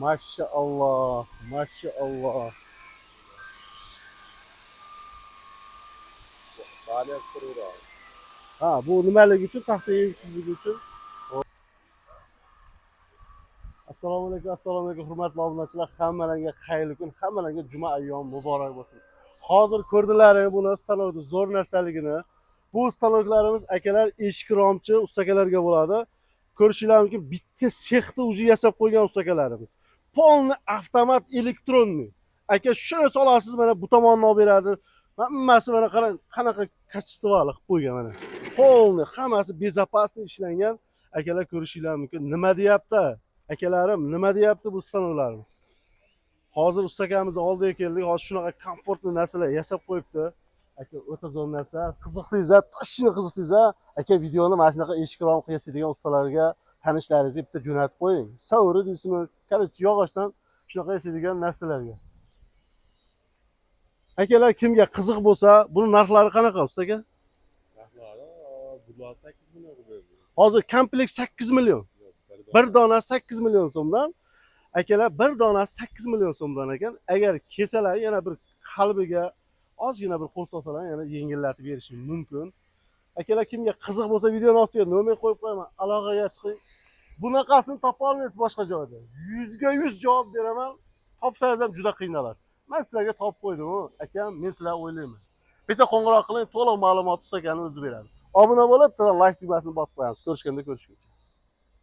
Maşallah, maşallah. Faaliyet kurur abi. Ha, bu nimalar uchun? Taxta yegsizligi uchun. Assalomu alaykum, hurmatli obunachilar. Hammalarga xayrli kun, hammalarga juma ayyomi muborak bo'lsin. Hozir ko'rdilaring buni stanokda zo'r narsaligini. Bu stanoklarimiz akalar eshik romchi ustakalarga bo'ladi. Ko'rishingiz mumkin, bitta sexni uji yasab qo'ygan ustakalarimiz. Polni avtomat elektronniy. Aka shuni solasiz, mana bu tomonni olib beradi. Hammasi mana qarang, qanaqa kачестволi qilib qo'ygan mana. Polni hammasi безопасный ishlangan. Akalar ko'rishingiz mumkin. Nima deyapti? Akalarim, nima deyapti bu stanoklarimiz? Hozir ustakamiz oldiga keldik. Hozir shunaqa komfortli narsalar yasab qo'yibdi. Aka, o'ta zo'r narsa. Qiziqdingiz-a? Toshini qiziqdingiz-a? Aka, videoni mana shunaqa eshik rom qiladigan ustalarga tanishlaringizni bitta jo'natib qo'ying. Savri deysizmi? Qarachi yog'ochdan shunaqa yasaydigan narsalarga. Akalar, kimga qiziq bo'lsa, buni narxlari qanaqa ustaga? Narxlari bular 8 million bo'ldi. Hozir komplekt 8 million. Bir dona 8 million so'mdan. Akalar, bir dona 8 million so'mdan ekan. Agar kelsalar yana bir qalbiga ozgina bir qo'l solsalar yana yengillatib berishim mumkin. Akalar, kimga qiziq bo'lsa videoni ostiga nomer qo'yib qo'yaman. Aloqaga chiqing. Bunaqasini topa olmaysiz boshqa joyda. 100 ga 100 javob beraman. Topsangiz ham juda qiynalasiz. Men sizlarga topib qo'ydim, akam, men sizlarni o'ylayman. Bitta qo'ng'iroq qiling, to'liq ma'lumot ustakani o'zi beradi. Obuna bo'lib, like tugmasini bosib qo'yamiz. Ko'rishganda ko'rishguncha.